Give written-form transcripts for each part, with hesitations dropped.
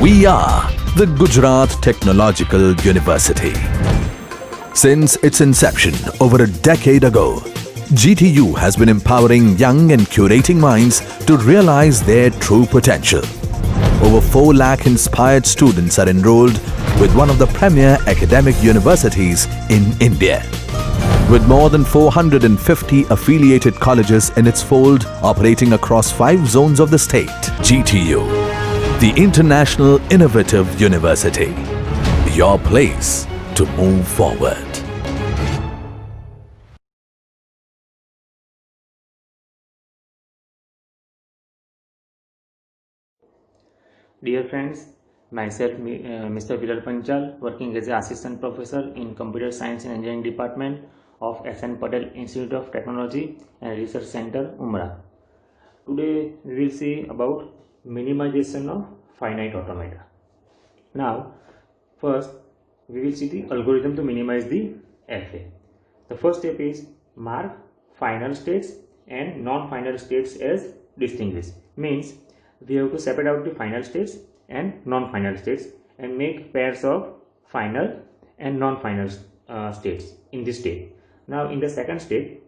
We are the Gujarat Technological University. Since its inception over a decade ago, GTU has been empowering young and curating minds to realize their true potential. Over 4 lakh inspired students are enrolled with one of the premier academic universities in India. With more than 450 affiliated colleges in its fold operating across 5 zones of the state, GTU, the International Innovative University, your place to move forward. Dear friends, myself Mr. Viral Panchal, working as an assistant professor in Computer Science and Engineering Department of S.N. Patel Institute of Technology and Research Center, Umra. Today we will see about minimization of finite automata. Now, first we will see the algorithm to minimize the FA. The first step is mark final states and non-final states as distinguished. Means we have to separate out the final states and non-final states and make pairs of final and non-final states in this state. Now in the second step,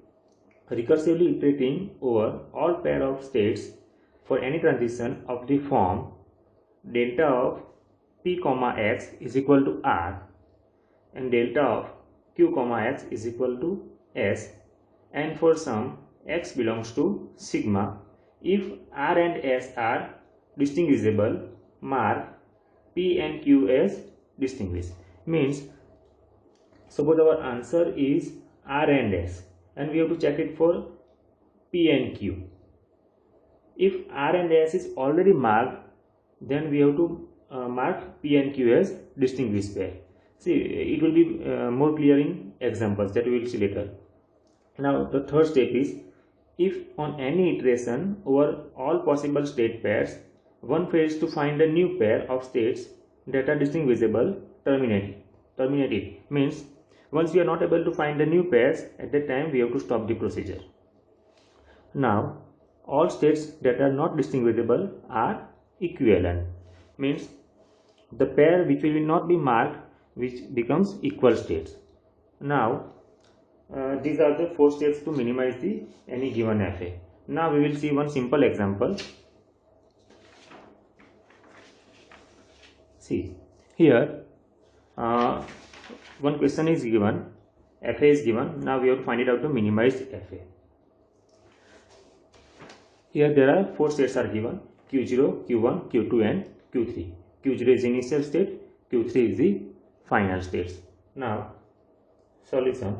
recursively iterating over all pair of states for any transition of the form delta of p comma x is equal to r and delta of q comma x is equal to s, and for some x belongs to sigma, if r and s are distinguishable, mark p and q as distinguished. Means suppose our answer is r and s and we have to check it for p and q. If r and s is already marked, then we have to mark p and q as distinguished pair. See, it will be more clear in examples that we will see later. Now the third step is, if on any iteration over all possible state pairs one fails to find a new pair of states that are distinguishable, terminate it. Means once we are not able to find the new pairs, at that time we have to stop the procedure. Now all states that are not distinguishable are equivalent. Means the pair which will not be marked, which becomes equal states. Now these are the 4 steps to minimize the any given FA. Now we will see one simple example. See here, one question is given, FA is given. Now we have to find it out to minimize FA. Here there are 4 states are given: Q0, Q1, Q2 and Q3. Q0 is initial state, Q3 is the final states. Now solution.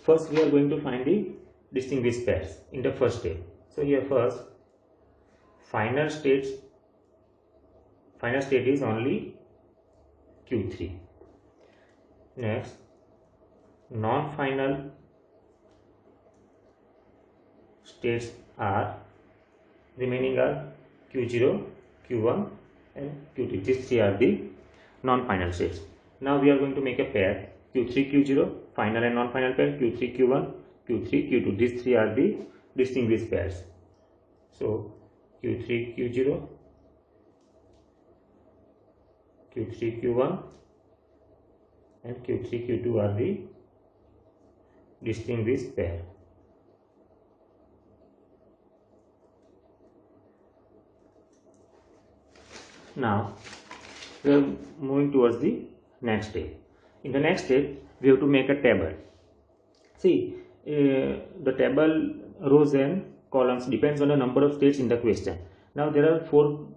First we are going to find the distinguished pairs in the first step. So here first final state is only Q3. Next non-final states are remaining are Q0, Q1 and Q2. These 3 are the non-final states. Now we are going to make a pair Q3, Q0, final and non-final pair, Q3, Q1, Q3, Q2. These 3 are the distinguished pairs. So Q3, Q0, Q3, Q1 and Q3, Q2 are the distinguished pair. Now we are moving towards the next step. In the next step we have to make a table. See, the table rows and columns depends on the number of states in the question. Now there are 4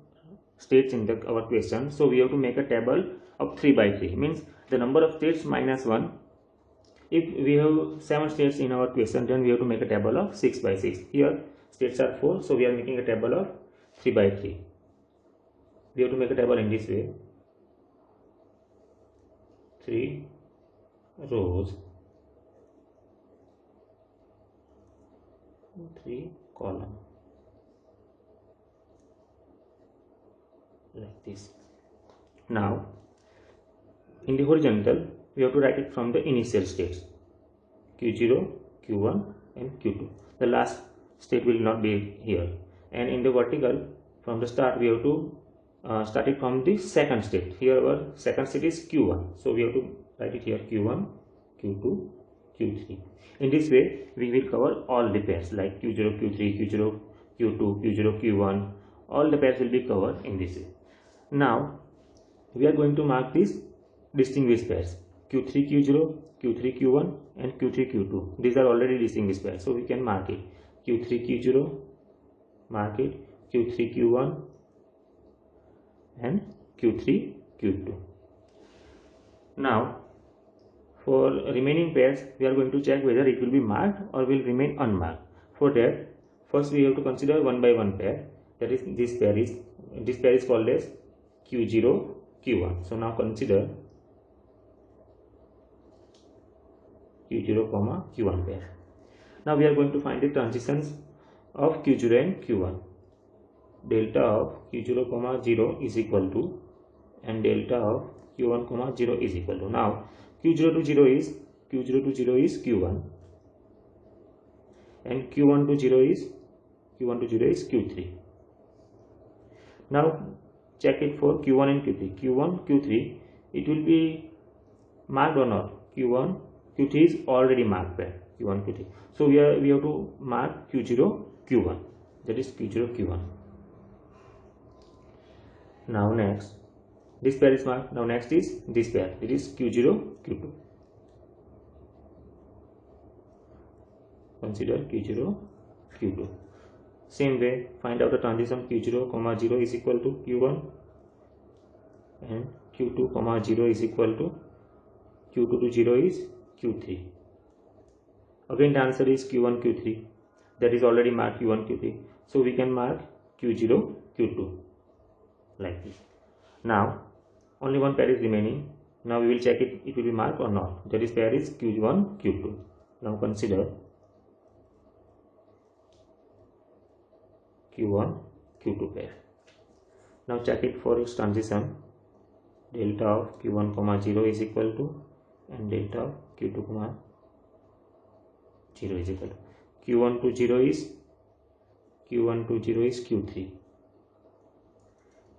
states in our question, so we have to make a table of 3 by 3. Means the number of states minus 1. If we have 7 states in our question, then we have to make a table of 6 by 6. Here states are 4, so we are making a table of 3 by 3. We have to make a table in this way: 3 rows, 3 columns, like this. Now in the horizontal we have to write it from the initial states Q0, Q1 and Q2. The last state will not be here. And in the vertical, from the start we have to started from the second state. Here our second state is Q1, so we have to write it here Q1, Q2, Q3. In this way we will cover all the pairs like Q0, Q3, Q0, Q2, Q0, Q1. All the pairs will be covered in this way. Now we are going to mark these distinguished pairs Q3, Q0, Q3, Q1 and Q3, Q2. These are already distinguished pairs, so we can mark it Q3, Q0, mark it Q3, Q1 and Q3, Q2. Now for remaining pairs we are going to check whether it will be marked or will remain unmarked. For that, first we have to consider one by one pair. That is, this pair is called as Q0, Q1. So now consider Q0, Q1 pair. Now we are going to find the transitions of Q0 and Q1. Delta of Q0, 0 is equal to, and delta of Q1, 0 is equal to. Now Q0 to 0 is Q1, and Q1 to 0 is Q3. Now check it for Q1 and Q3. Q1, Q3, it will be marked or not? Q1, Q3 is already marked pair. Q1, Q3. So we have to mark Q0, Q1. That is Q0, Q1. Now next, this pair is marked. Now next is this pair. It is Q0, Q2. Consider Q0, Q2. Same way, find out the transition Q0, 0 is equal to Q1 and Q2, 0 is equal to Q2 to 0 is Q3. Again the answer is Q1, Q3. That is already marked Q1, Q3. So we can mark Q0, Q2 like this. Now only one pair is remaining. Now we will check it will be marked or not. That is pair is Q1, Q2. Now consider Q1, Q2 pair. Now check it for its transition. Delta of Q1, 0 is equal to, and delta of Q2, 0 is equal to. Q1 to 0 is Q3,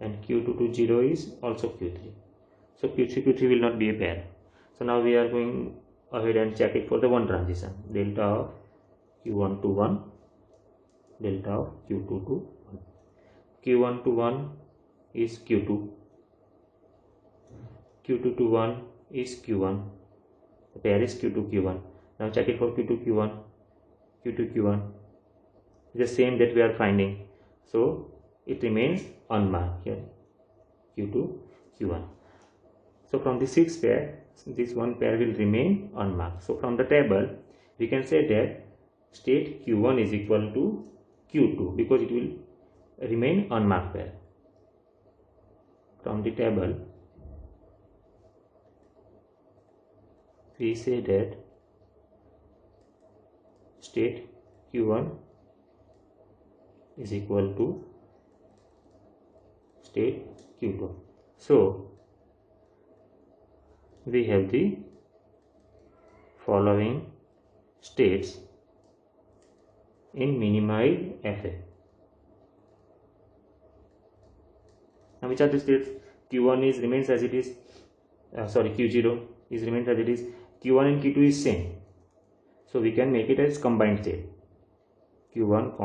and Q2 to 0 is also Q3. So Q3, Q3 will not be a pair. So now we are going ahead and check it for the one transition. Delta of Q1 to 1, delta of Q2 to 1. Q1 to 1 is Q2. Q2 to 1 is Q1. The pair is Q2, Q1. Now check it for Q2, Q1. Q2, Q1. The same that we are finding. So it remains unmarked here. Q2, Q1. So from the 6 pair, this one pair will remain unmarked. So from the table, we can say that state Q1 is equal to Q2 because it will remain unmarked pair. From the table, we say that state Q1 is equal to state Q2. So we have the following states in minimized FA. Now which are the states? Q1 is remains as it is. Q0 is remains as it is. Q1 and Q2 is same. So we can make it as combined state. Q1,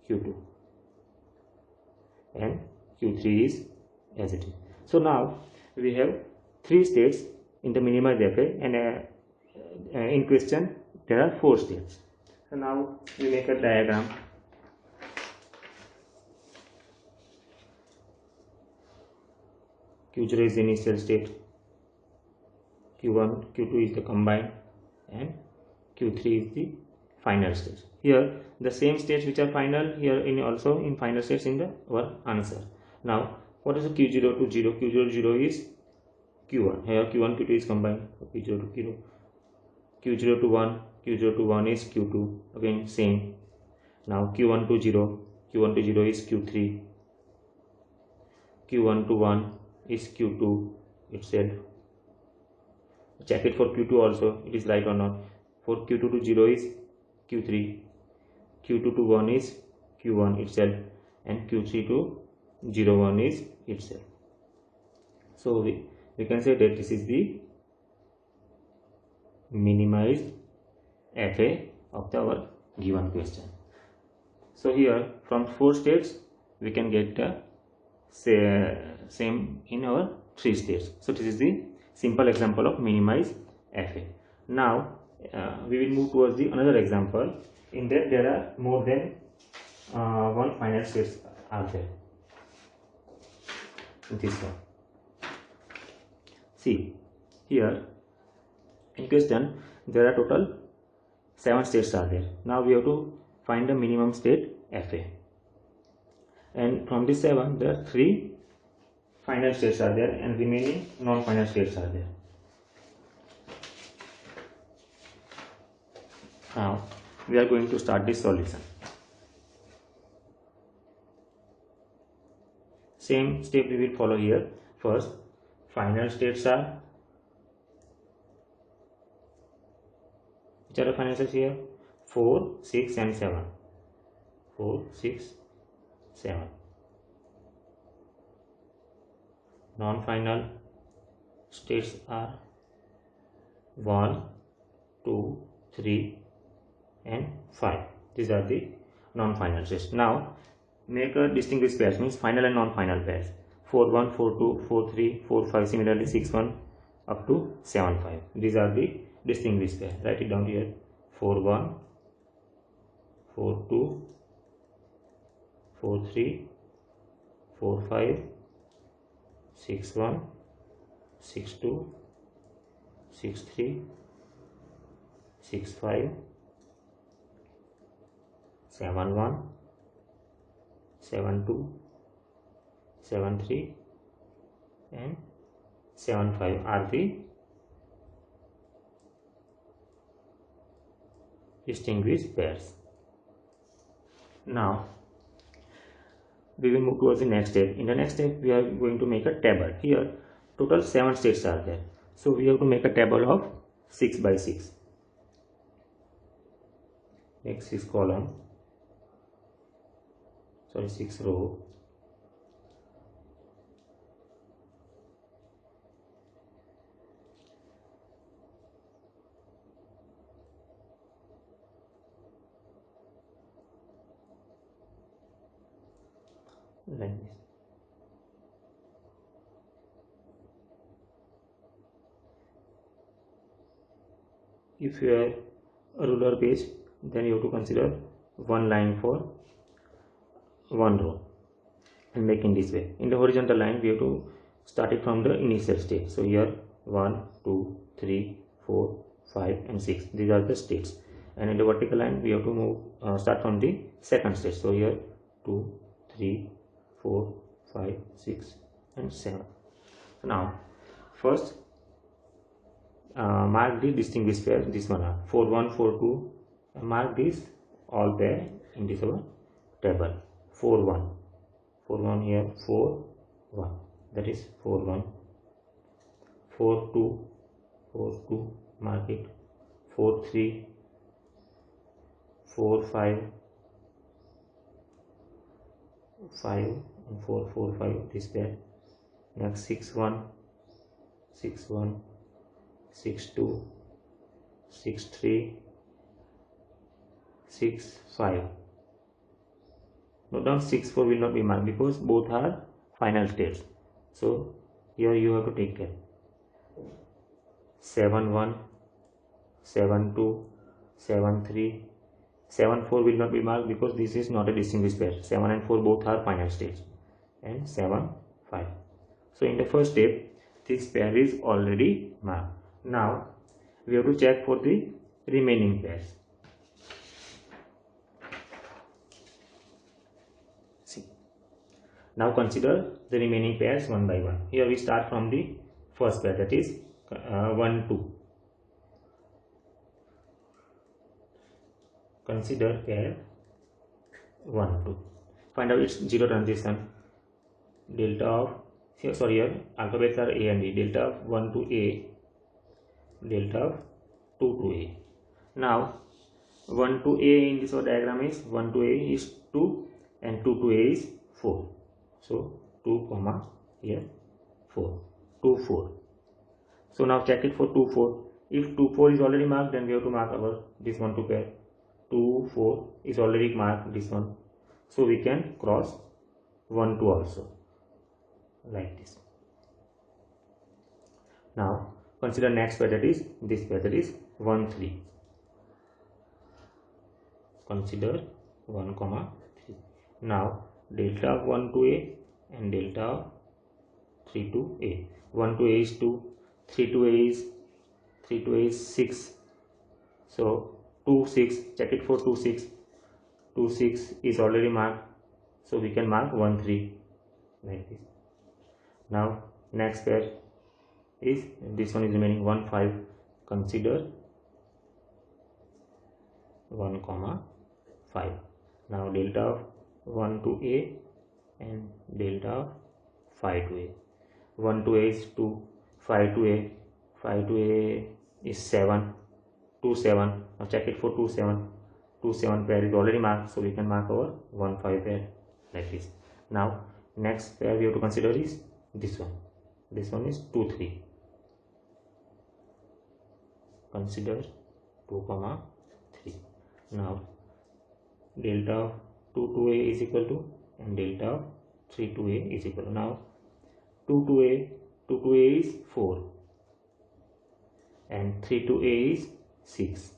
Q2. And Q3 is as it is. So now we have 3 states in the minimized FA, and in question there are 4 states. So now we make a diagram. Q0 is the initial state, Q1, Q2 is the combined, and Q3 is the final state. Here the same states which are final here also in final states in our answer. Now what is the Q0 to 0? Q0 to 0 is Q1. Here Q1, Q2 is combined. Q0 to Q2. Q0 to 1. Q0 to 1 is Q2. Again same. Now Q1 to 0. Q1 to 0 is Q3. Q1 to 1 is Q2 itself. Check it for Q2 also. It is right or not. For Q2 to 0 is Q3. Q2 to 1 is Q1 itself. And Q3 to 0 1 is itself. So we can say that this is the minimized FA of our given question. So here from 4 states we can get the same in our 3 states. So this is the simple example of minimized FA. Now we will move towards the another example. In that there are more than one finite states are there. This one. See here in question there are total 7 states are there. Now we have to find the minimum state FA, and from this 7 there are 3 final states are there and remaining non-final states are there. Now we are going to start this solution. Same step we will follow here. First, final states are, which are the final states here? 4, 6 and 7. 4, 6, 7. Non-final states are 1, 2, 3 and 5. These are the non-final states. Now make a distinguished pairs, means final and non-final pairs. 4 1, 4 2, 4 3, 4 5, similarly 6 1 up to 7 5. These are the distinguished pairs. Write it down here. 4 1, 4 2, 4 3, 4 5, 6 1, 6 2, 6 3, 6 5, 7 1, 7 2, 7 3 and 7 5 are the distinguished pairs. Now we will move towards the next step. In the next step we are going to make a table. Here total 7 states are there, so we have to make a table of 6 by 6. Make 6 column, 6 row. Like this. If you have a ruler page, then you have to consider one line for one row and make in this way. In the horizontal line we have to start it from the initial state. So here 1 2 3 4 5 and 6, these are the states, and in the vertical line we have to move start from the second state. So here 2 3 4 5 6 and 7. So now first mark the distinguished pair. This one are 4 1 4 2, mark this all pair in this our table. 4 1 4 1 here, 4 1, that is 4 1. 4 2 4 2, mark it. 4 3 4 5 5 and 4 4 5, this pair. Next 6 1 6 1, 6 2 6 3 6 5. Note down 6 4 will not be marked because both are final states, so here you have to take care. 7 1 7 2 7 3 7 4 will not be marked because this is not a distinguished pair. 7 and 4 both are final states, and 7 5. So in the first step this pair is already marked. Now we have to check for the remaining pairs. See, now consider the remaining pairs one by one. Here we start from the first pair, that is 1 2. Consider pair 1 2. Find out its zero transition. Delta of here alphabets are A and D. Delta of 1 to A, delta of 2 to A. Now 1 to A in this diagram is 1 to A is 2 and 2 to A is 4. So 2 comma here 4, 2 4. So now check it for 2 4. If 2 4 is already marked, then we have to mark our this one 2 pair. 2 4 is already marked, this one, so we can cross 1 2 also, like this. Now consider next pair, that is this pair, that is 1 3. Consider 1 comma 3. Now delta of 1 to a and delta of 3 to a. 1 to a is 2, 3 to a is 6. So 2 6, check it for 2 6. 2 6 is already marked, so we can mark 1 3, like this. Now next pair is this one is remaining 1 5. Consider 1 comma 5. Now delta of 1 to a and delta of 5 to a. 1 to a is 2, 5 to a, 5 to a is 7, 2 7. Now check it for 2 7. 2 7 pair is already marked, so we can mark our 1 5 pair, like this. Now next pair we have to consider is this one. This one is 2 3. Consider 2 comma 3. Now delta of 2 to a is equal to, and delta of 3 to a is equal to. Now 2 to a is 4 and 3 to a is 6.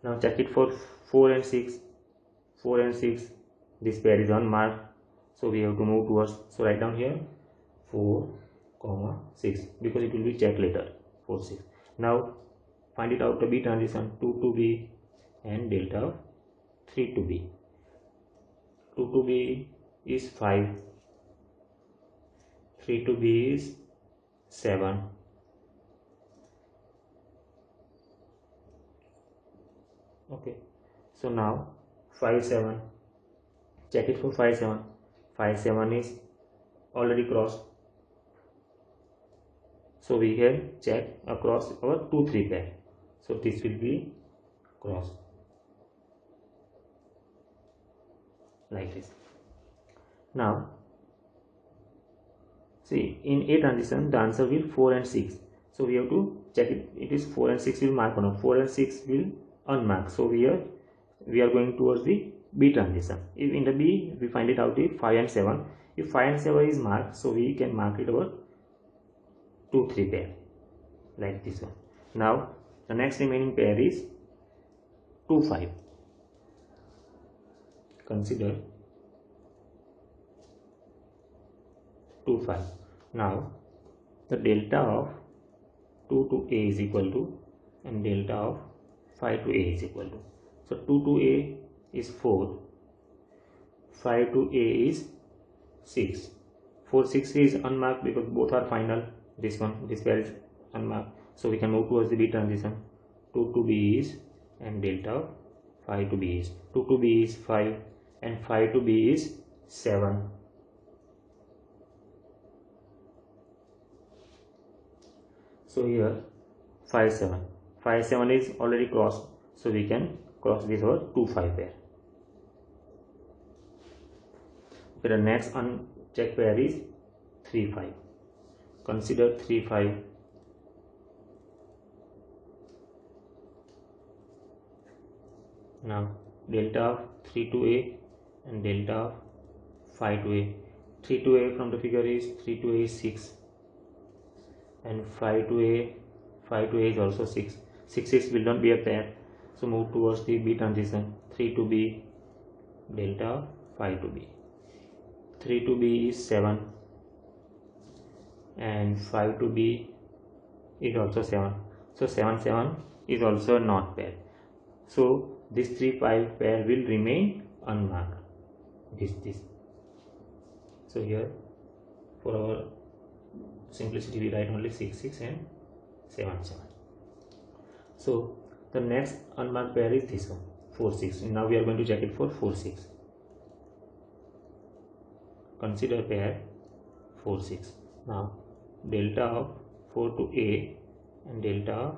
Now check it for 4 and 6. 4 and 6, this pair is unmarked, so we have to move towards. So write down here 4 comma 6, because it will be checked later. 4 6. Now find it out the B transition. 2 to B and delta of 3 to B. 2 to B is 5, 3 to B is 7, okay. So now 5 7, check it for 5 7. 5 7 is already crossed, so we can check across our 2 3 pair. So this will be crossed, like this. Now see, in A transition the answer will 4 and 6, so we have to check it. It is 4 and 6 will mark or not. 4 and 6 will unmark, so we are going towards the B transition. If in the B we find it out the 5 and 7. If 5 and 7 is marked, so we can mark it our 2 3 pair, like this one. Now the next remaining pair is 2 5. Consider 2 5. Now the delta of 2 to a is equal to, and delta of 5 to a is equal to. So 2 to a is 4, 5 to a is 6. 4 6 is unmarked because both are final. This pair is unmarked, so we can move towards the B transition. 2 to B is, and delta of 5 to B is. 2 to B is 5 and 5 to B is 7. So here 5 7. 5 7 is already crossed, so we can cross this over 2 5 pair. Okay, the next unchecked pair is 3 5. Consider 3 5. Now delta of 3 to a and delta of 5 to a. 3 to a from the figure is 3 to a is 6, and 5 to a is also 6. 6 6 will not be a pair, so move towards the B transition. 3 to B, delta of 5 to B. 3 to B is 7, and 5 to B is also 7. So 7 7 is also a not pair, so this 3 5 pair will remain unmarked. This. So here for our simplicity we write only 6 6 and 7 7. So the next unmarked pair is this one, 4 6. Now we are going to check it for 4 6. Consider pair 4 6. Now delta of 4 to a and delta of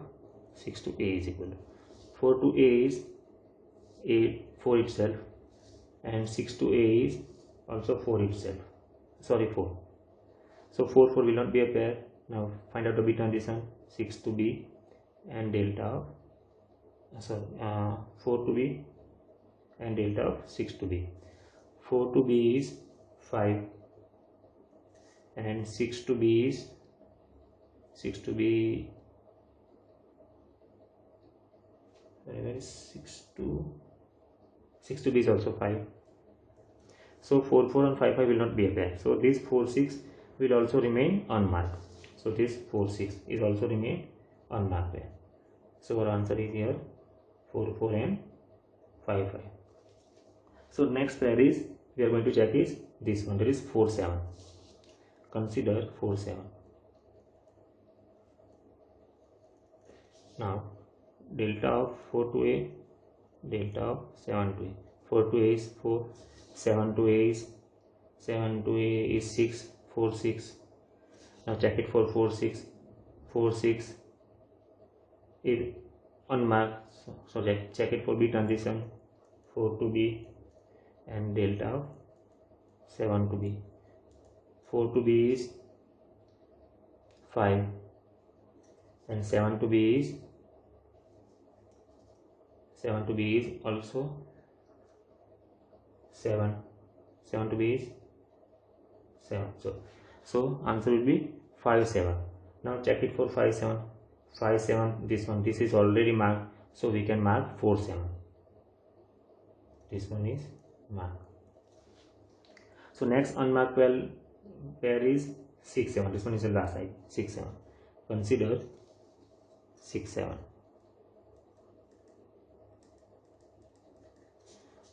6 to a is equal to. 4 to a is 4 itself, and 6 to a is also 4 itself, sorry 4. So 4 4 will not be a pair. Now find out the B transition, 6 to B and delta of 4 to B and delta of 6 to B. 4 to B is 5 and 6 to B is 6 to B, where is 6 to B is also 5. So 4 4 and 5 5 will not be a pair. So this 4 6 will also remain unmarked. So this 4 6 is also remain unmarked pair. So our answer is here 4 4 and 5 5. So next pair is we are going to check is this one, that is 4 7. Consider 4 7. Now delta of 4 to A, delta of 7 to A. 4 to A is 4, 7 to A is 6, 4 6. Now check it for 4 6. 4 6 is unmarked, so check it for B transition, 4 to B and delta of 7 to B. 4 to B is 5 and 7 to B is also 7. 7 to B is 7. So answer will be 5 7. Now check it for 5 7. 5 7, this one, this is already marked, so we can mark 4 7. This one is marked. So next unmarked pair is 6 7. This one is the last side, 6 7. Consider 6 7.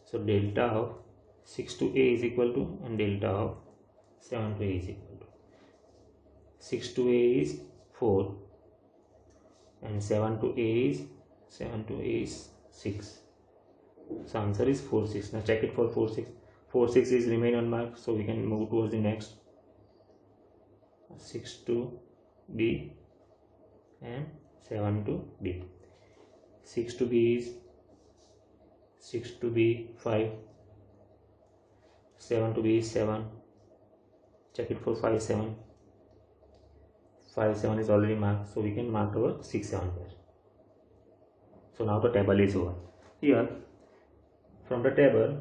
So delta of 6 to A is equal to, and delta of 7 to A is equal to, 6 to A is 4 and 7 to A is 6. So answer is 4 6. Now check it for 4 6. 4 6 is remain unmarked, so we can move towards the next. 6 to B and 7 to B. 6 to B is 6 to B 5, 7 to B is 7. Check it for 5 7. 5 7 is already marked, so we can mark our 6 7 pair. So now the table is over. Here from the table,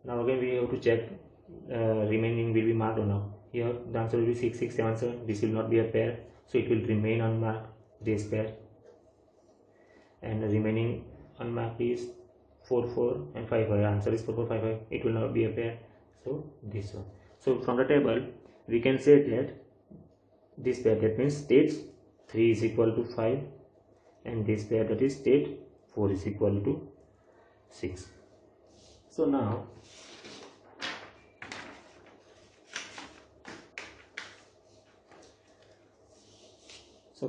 now again we have to check remaining will be marked or not. Here the answer will be 6 6 7 7. This will not be a pair, so it will remain unmarked, this pair. And the remaining unmarked is 4 4 and 5 5. Answer is 4 4 5 5. It will not be a pair, so this one. So from the table we can say that this pair, that means state 3 is equal to 5 and this pair, that is state 4 is equal to 6. So now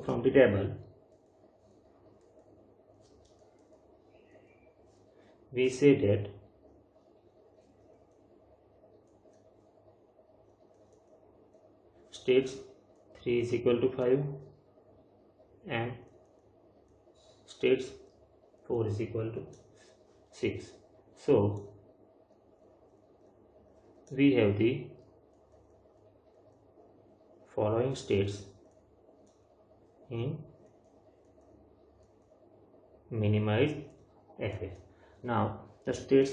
from the table we say that states 3 is equal to 5 and states 4 is equal to 6. So we have the following states in minimized FA. Now the states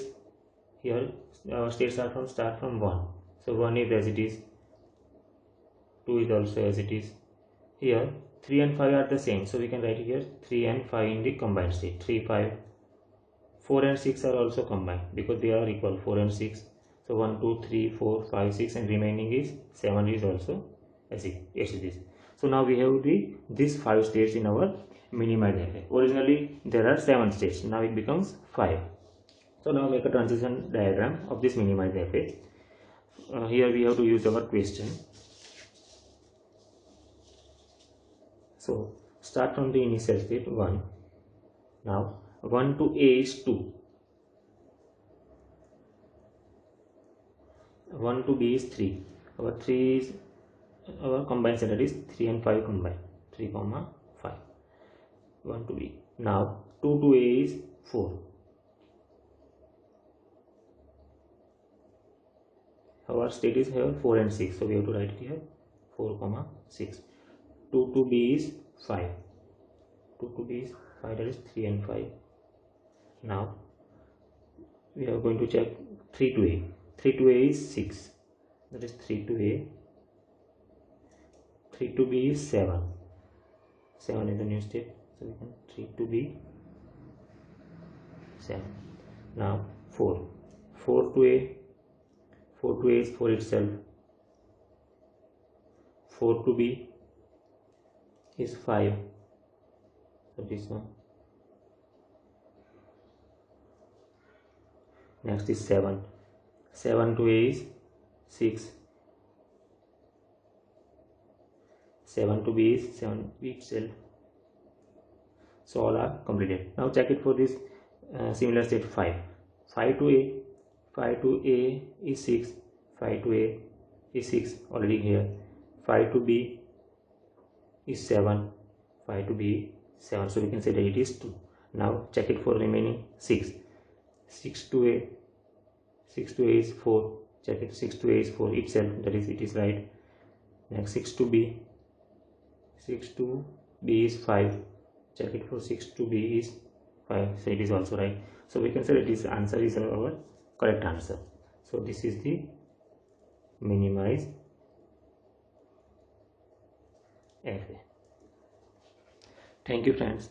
here, our states are start from 1. So 1 is as it is, 2 is also as it is. Here 3 and 5 are the same, so we can write here 3 and 5 in the combined state, 3 5. 4 and 6 are also combined because they are equal, 4 and 6. So 1 2 3 4 5 6 and remaining is 7 is also as it is. So now we have these 5 states in our minimized FA. Originally there are 7 states, now it becomes 5. So now make a transition diagram of this minimized FA. Here we have to use our question. So start from the initial state 1. Now 1 to A is 2. 1 to B is 3. Our 3 is our combined set, that is 3 and 5 combined, 3 comma 5. 1 to B. Now 2 to A is 4. our state is here 4 and 6, so we have to write it here 4 comma 6. 2 to b is 5, 2 to b is 5, that is 3 and 5. Now we are going to check 3 to a. 3 to a is 6, that is 3 to a. 3 to b is 7, 7 is the new step, so we can 3 to b 7. Now 4, 4 to a, 4 to a is 4 itself. 4 to b is 5, so this one. Next is 7, 7 to a is 6, 7 to b is 7b itself. So all are completed. Now check it for this similar state 5. 5 to a, 5 to a is 6, 5 to a is 6 already here. 5 to b is 7, 5 to b 7, so we can say that it is 2. Now check it for remaining 6. 6 to a, 6 to a is 4, check it, 6 to a is 4 itself, that is it is right. Next 6 to b, 6 to b is 5, check it for 6 to b is 5, so it is also right. So we can say that this answer is our correct answer. So this is the minimize array. Thank you friends.